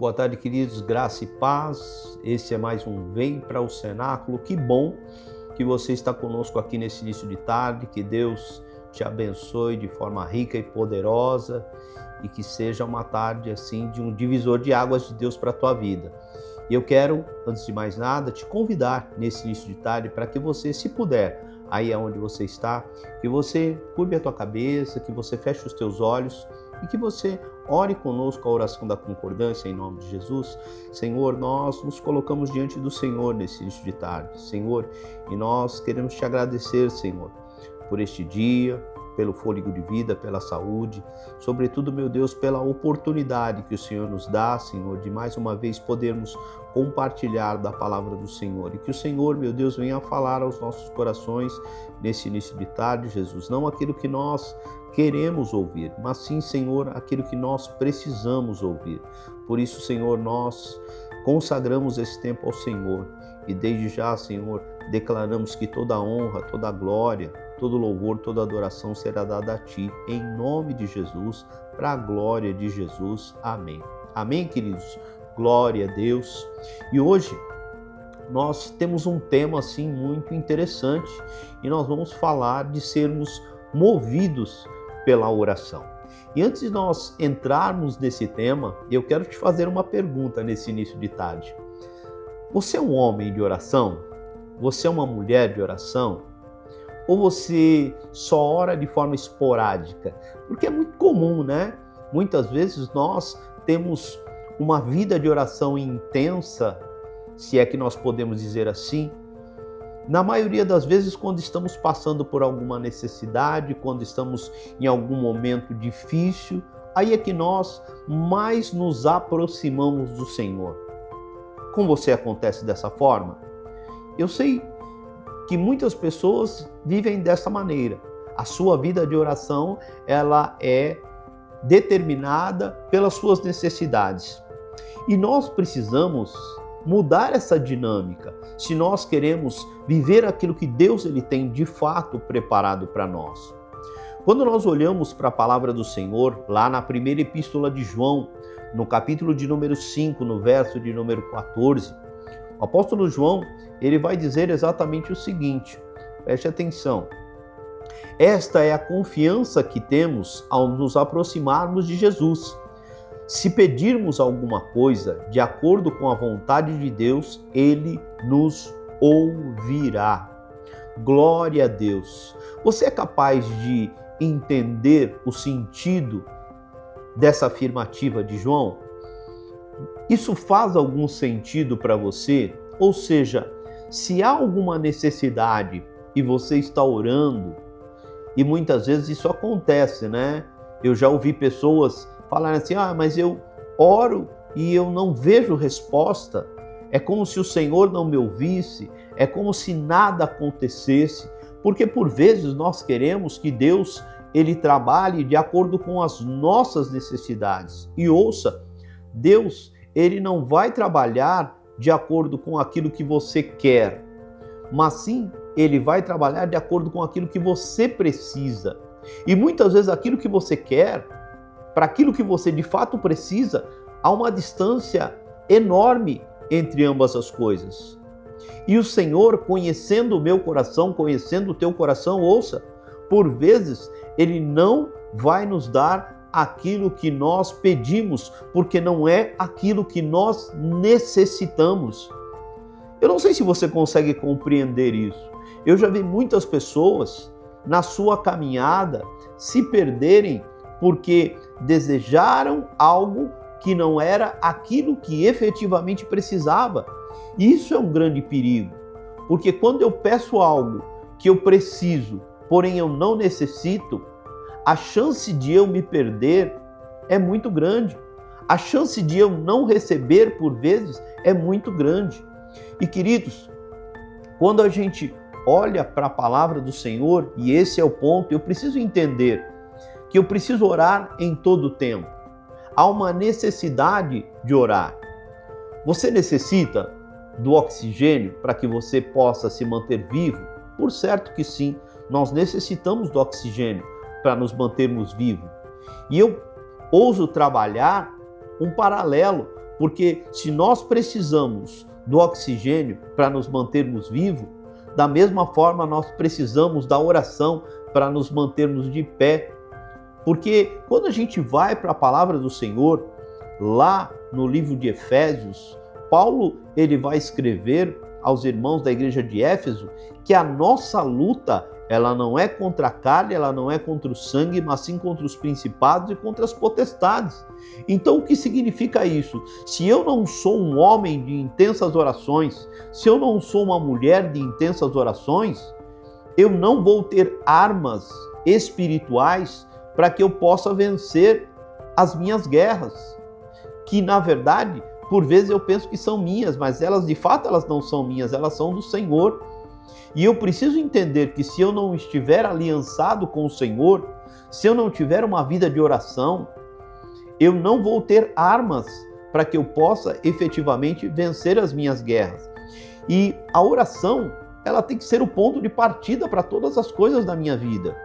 Boa tarde, queridos, graça e paz. Esse é mais um Vem para o Cenáculo. Que bom que você está conosco aqui nesse início de tarde. Que Deus te abençoe de forma rica e poderosa e que seja uma tarde assim de um divisor de águas de Deus para a tua vida. E eu quero, antes de mais nada, te convidar nesse início de tarde para que você, se puder, aí aonde você está, que você curve a tua cabeça, que você feche os teus olhos e que você ore conosco a oração da concordância em nome de Jesus. Senhor, nós nos colocamos diante do Senhor nesse início de tarde, Senhor, e nós queremos te agradecer, Senhor, por este dia, pelo fôlego de vida, pela saúde, sobretudo, meu Deus, pela oportunidade que o Senhor nos dá, Senhor, de mais uma vez podermos compartilhar da palavra do Senhor. E que o Senhor, meu Deus, venha falar aos nossos corações nesse início de tarde, Jesus, não aquilo que nós queremos ouvir, mas sim, Senhor, aquilo que nós precisamos ouvir. Por isso, Senhor, nós consagramos esse tempo ao Senhor e desde já, Senhor, declaramos que toda honra, toda glória, todo louvor, toda adoração será dada a Ti, em nome de Jesus, para a glória de Jesus. Amém. Amém, queridos? Glória a Deus. E hoje nós temos um tema assim muito interessante e nós vamos falar de sermos movidos pela oração. E antes de nós entrarmos nesse tema, eu quero te fazer uma pergunta nesse início de tarde. Você é um homem de oração? Você é uma mulher de oração? Ou você só ora de forma esporádica? Porque é muito comum, né? Muitas vezes nós temos uma vida de oração intensa, se é que nós podemos dizer assim, na maioria das vezes quando estamos passando por alguma necessidade, quando estamos em algum momento difícil, aí é que nós mais nos aproximamos do Senhor. Com você acontece dessa forma? Eu sei que muitas pessoas vivem dessa maneira. A sua vida de oração, ela é determinada pelas suas necessidades. E nós precisamos mudar essa dinâmica se nós queremos viver aquilo que Deus ele tem de fato preparado para nós. Quando nós olhamos para a palavra do Senhor, lá na primeira epístola de João, no capítulo de número 5, no verso de número 14, o apóstolo João, ele vai dizer exatamente o seguinte, preste atenção. Esta é a confiança que temos ao nos aproximarmos de Jesus. Se pedirmos alguma coisa de acordo com a vontade de Deus, Ele nos ouvirá. Glória a Deus. Você é capaz de entender o sentido dessa afirmativa de João? Isso faz algum sentido para você? Ou seja, se há alguma necessidade e você está orando, e muitas vezes isso acontece, né? Eu já ouvi pessoas falarem assim, mas eu oro e eu não vejo resposta. É como se o Senhor não me ouvisse, é como se nada acontecesse, porque por vezes nós queremos que Deus ele trabalhe de acordo com as nossas necessidades. E ouça, Deus ele não vai trabalhar de acordo com aquilo que você quer, mas sim ele vai trabalhar de acordo com aquilo que você precisa. E muitas vezes aquilo que você quer, para aquilo que você de fato precisa, há uma distância enorme entre ambas as coisas. E o Senhor, conhecendo o meu coração, conhecendo o teu coração, ouça, por vezes Ele não vai nos dar aquilo que nós pedimos, porque não é aquilo que nós necessitamos. Eu não sei se você consegue compreender isso. Eu já vi muitas pessoas na sua caminhada se perderem porque desejaram algo que não era aquilo que efetivamente precisava. E isso é um grande perigo, porque quando eu peço algo que eu preciso, porém eu não necessito, a chance de eu me perder é muito grande. A chance de eu não receber, por vezes, é muito grande. E, queridos, quando a gente olha para a palavra do Senhor, e esse é o ponto, eu preciso entender que eu preciso orar em todo o tempo. Há uma necessidade de orar. Você necessita do oxigênio para que você possa se manter vivo? Por certo que sim, nós necessitamos do oxigênio para nos mantermos vivos. E eu ouso trabalhar um paralelo Porque se nós precisamos do oxigênio para nos mantermos vivos, da mesma forma nós precisamos da oração para nos mantermos de pé. Porque quando a gente vai para a palavra do Senhor, lá no livro de Efésios, Paulo ele vai escrever aos irmãos da igreja de Éfeso que a nossa luta, ela não é contra a carne, ela não é contra o sangue, mas sim contra os principados e contra as potestades. Então o que significa isso? Se eu não sou um homem de intensas orações, se eu não sou uma mulher de intensas orações, eu não vou ter armas espirituais para que eu possa vencer as minhas guerras, que na verdade, por vezes eu penso que são minhas, mas elas de fato elas não são minhas, elas são do Senhor. E eu preciso entender que se eu não estiver aliançado com o Senhor, se eu não tiver uma vida de oração, eu não vou ter armas para que eu possa efetivamente vencer as minhas guerras. E a oração, ela tem que ser o ponto de partida para todas as coisas da minha vida.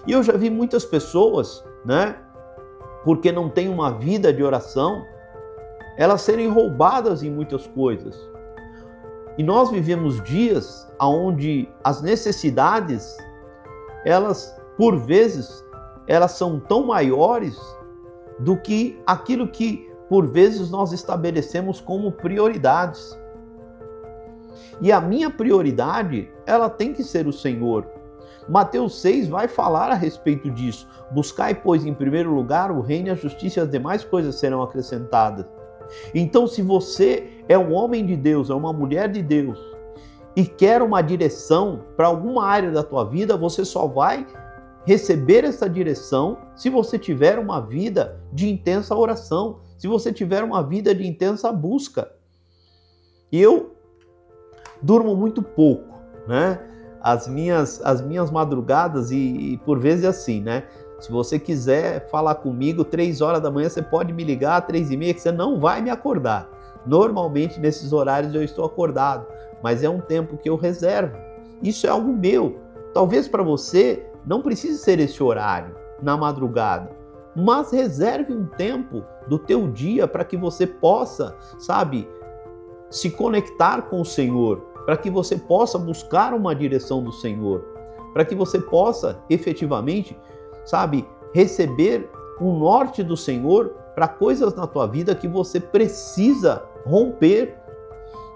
E eu já vi muitas pessoas, porque não têm uma vida de oração, elas serem roubadas em muitas coisas. E nós vivemos dias onde as necessidades, elas, por vezes, elas são tão maiores do que aquilo que, por vezes, nós estabelecemos como prioridades. E a minha prioridade, ela tem que ser o Senhor. Mateus 6 vai falar a respeito disso. Buscai, pois, em primeiro lugar o reino e a justiça e as demais coisas serão acrescentadas. Então, se você é um homem de Deus, é uma mulher de Deus e quer uma direção para alguma área da tua vida, você só vai receber essa direção se você tiver uma vida de intensa oração, se você tiver uma vida de intensa busca. Eu durmo muito pouco, As minhas madrugadas e por vezes é assim, Se você quiser falar comigo 3 horas da manhã, você pode me ligar 3h30, que você não vai me acordar. Normalmente nesses horários eu estou acordado, mas é um tempo que eu reservo. Isso é algo meu. Talvez para você não precise ser esse horário na madrugada, mas reserve um tempo do teu dia para que você possa, se conectar com o Senhor, para que você possa buscar uma direção do Senhor, para que você possa efetivamente, receber um norte do Senhor para coisas na tua vida que você precisa romper.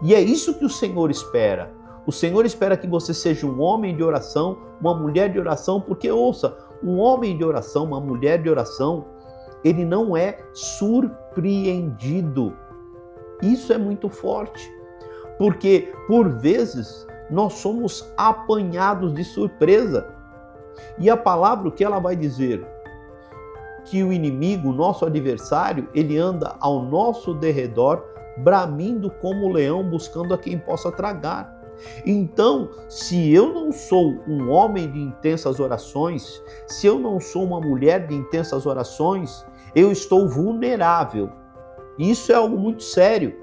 E é isso que o Senhor espera. O Senhor espera que você seja um homem de oração, uma mulher de oração, porque ouça, um homem de oração, uma mulher de oração, ele não é surpreendido. Isso é muito forte, porque por vezes nós somos apanhados de surpresa. E a palavra, o que ela vai dizer? Que o inimigo, o nosso adversário, ele anda ao nosso derredor, bramindo como leão, buscando a quem possa tragar. Então, se eu não sou um homem de intensas orações, se eu não sou uma mulher de intensas orações, eu estou vulnerável. Isso é algo muito sério,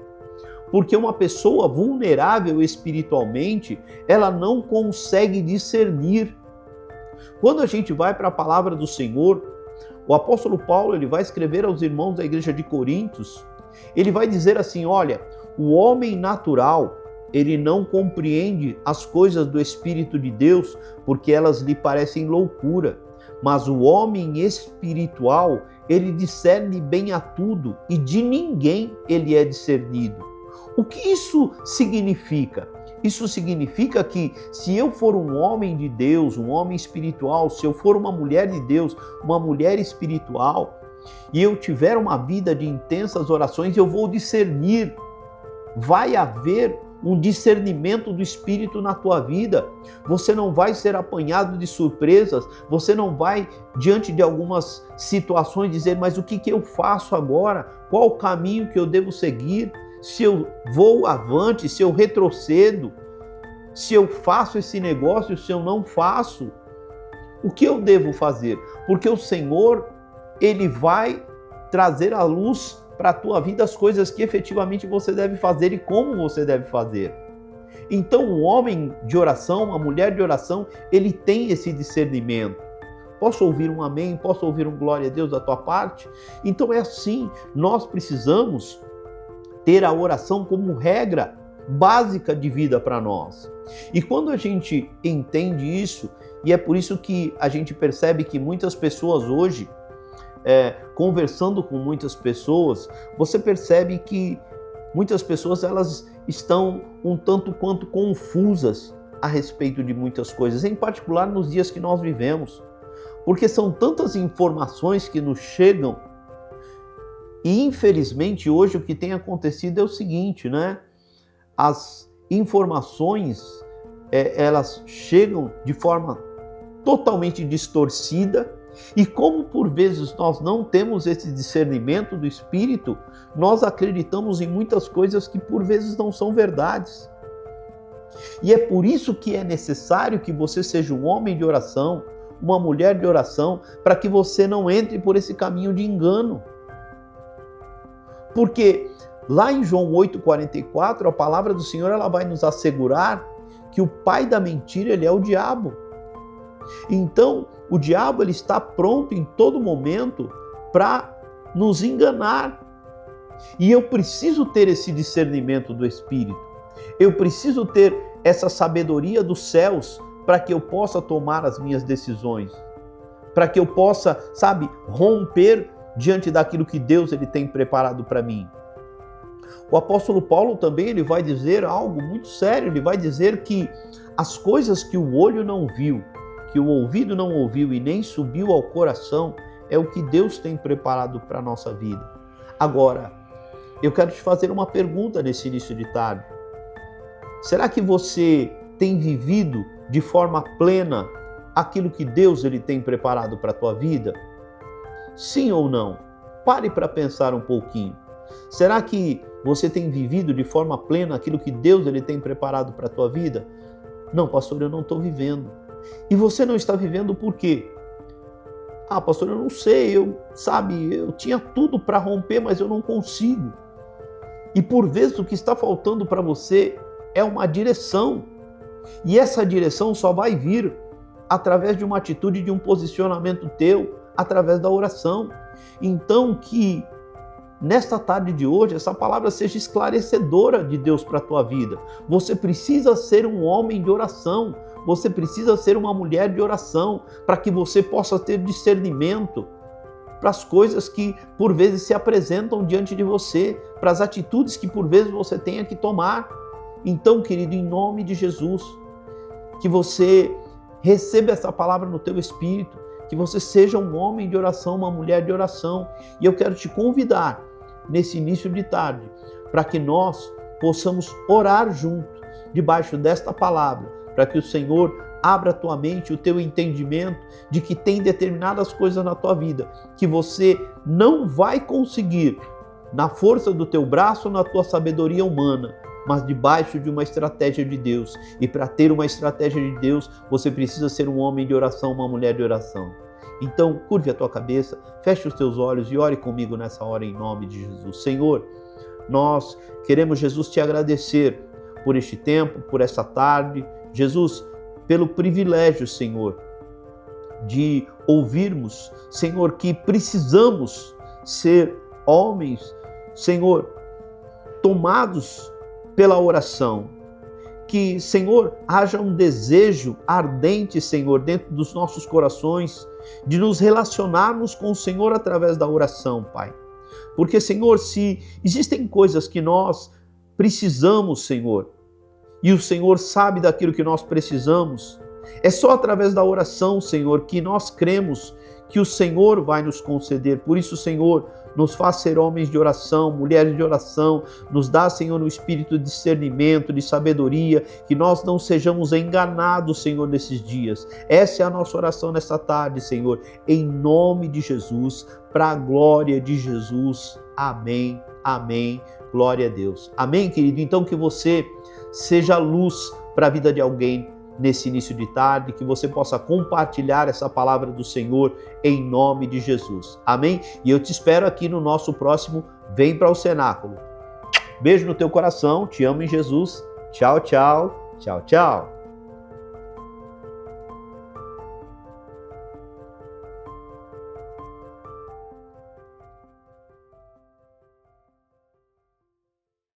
porque uma pessoa vulnerável espiritualmente, ela não consegue discernir. Quando a gente vai para a palavra do Senhor, o apóstolo Paulo ele vai escrever aos irmãos da igreja de Coríntios, ele vai dizer assim, olha, o homem natural, ele não compreende as coisas do Espírito de Deus, porque elas lhe parecem loucura, mas o homem espiritual, ele discerne bem a tudo, e de ninguém ele é discernido. O que isso significa? Isso significa que se eu for um homem de Deus, um homem espiritual, se eu for uma mulher de Deus, uma mulher espiritual, e eu tiver uma vida de intensas orações, eu vou discernir. Vai haver um discernimento do Espírito na tua vida. Você não vai ser apanhado de surpresas, você não vai, diante de algumas situações, dizer, mas o que eu faço agora? Qual o caminho que eu devo seguir? Se eu vou avante, se eu retrocedo, se eu faço esse negócio, se eu não faço, o que eu devo fazer? Porque o Senhor, ele vai trazer à luz para a tua vida as coisas que efetivamente você deve fazer e como você deve fazer. Então, um homem de oração, uma mulher de oração, ele tem esse discernimento. Posso ouvir um amém? Posso ouvir um glória a Deus da tua parte? Então é assim, nós precisamos ter a oração como regra básica de vida para nós. E quando a gente entende isso, e é por isso que a gente percebe que muitas pessoas hoje, conversando com muitas pessoas, você percebe que muitas pessoas elas estão um tanto quanto confusas a respeito de muitas coisas, em particular nos dias que nós vivemos, porque são tantas informações que nos chegam e infelizmente hoje o que tem acontecido é o seguinte, né? As informações elas chegam de forma totalmente distorcida e como por vezes nós não temos esse discernimento do Espírito, nós acreditamos em muitas coisas que por vezes não são verdades. E é por isso que é necessário que você seja um homem de oração, uma mulher de oração, para que você não entre por esse caminho de engano. Porque lá em João 8,44, a palavra do Senhor ela vai nos assegurar que o pai da mentira ele é o diabo. Então, o diabo ele está pronto em todo momento para nos enganar. E eu preciso ter esse discernimento do Espírito. Eu preciso ter essa sabedoria dos céus para que eu possa tomar as minhas decisões. Para que eu possa, romper diante daquilo que Deus ele tem preparado para mim. O apóstolo Paulo também ele vai dizer algo muito sério. Ele vai dizer que as coisas que o olho não viu, que o ouvido não ouviu e nem subiu ao coração, é o que Deus tem preparado para a nossa vida. Agora, eu quero te fazer uma pergunta nesse início de tarde. Será que você tem vivido de forma plena aquilo que Deus ele tem preparado para a tua vida? Sim ou não? Pare para pensar um pouquinho. Será que você tem vivido de forma plena aquilo que Deus ele tem preparado para a tua vida? Não, pastor, eu não estou vivendo. E você não está vivendo por quê? Ah, pastor, eu não sei, eu tinha tudo para romper, mas eu não consigo. E por vezes o que está faltando para você é uma direção. E essa direção só vai vir através de uma atitude, de um posicionamento teu, através da oração. Então que nesta tarde de hoje, essa palavra seja esclarecedora de Deus para a tua vida. Você precisa ser um homem de oração. Você precisa ser uma mulher de oração para que você possa ter discernimento para as coisas que por vezes se apresentam diante de você, para as atitudes que por vezes você tenha que tomar. Então, querido, em nome de Jesus, que você receba essa palavra no teu espírito, que você seja um homem de oração, uma mulher de oração. E eu quero te convidar nesse início de tarde para que nós possamos orar junto debaixo desta palavra, para que o Senhor abra a tua mente, o teu entendimento de que tem determinadas coisas na tua vida que você não vai conseguir na força do teu braço, na tua sabedoria humana, mas debaixo de uma estratégia de Deus. E para ter uma estratégia de Deus, você precisa ser um homem de oração, uma mulher de oração. Então, curve a tua cabeça, feche os teus olhos e ore comigo nessa hora em nome de Jesus. Senhor, nós queremos, Jesus, te agradecer por este tempo, por essa tarde. Jesus, pelo privilégio, Senhor, de ouvirmos, Senhor, que precisamos ser homens, Senhor, tomados pela oração. Que, Senhor, haja um desejo ardente, Senhor, dentro dos nossos corações, de nos relacionarmos com o Senhor através da oração, Pai. Porque, Senhor, se existem coisas que nós precisamos, Senhor, e o Senhor sabe daquilo que nós precisamos, é só através da oração, Senhor, que nós cremos que o Senhor vai nos conceder. Por isso, Senhor, nos faz ser homens de oração, mulheres de oração, nos dá, Senhor, um espírito de discernimento, de sabedoria, que nós não sejamos enganados, Senhor, nesses dias. Essa é a nossa oração nesta tarde, Senhor, em nome de Jesus, para a glória de Jesus. Amém, amém, glória a Deus. Amém, querido? Então que você seja luz para a vida de alguém nesse início de tarde, que você possa compartilhar essa palavra do Senhor em nome de Jesus. Amém? E eu te espero aqui no nosso próximo Vem para o Cenáculo. Beijo no teu coração, te amo em Jesus. Tchau, tchau, tchau, tchau.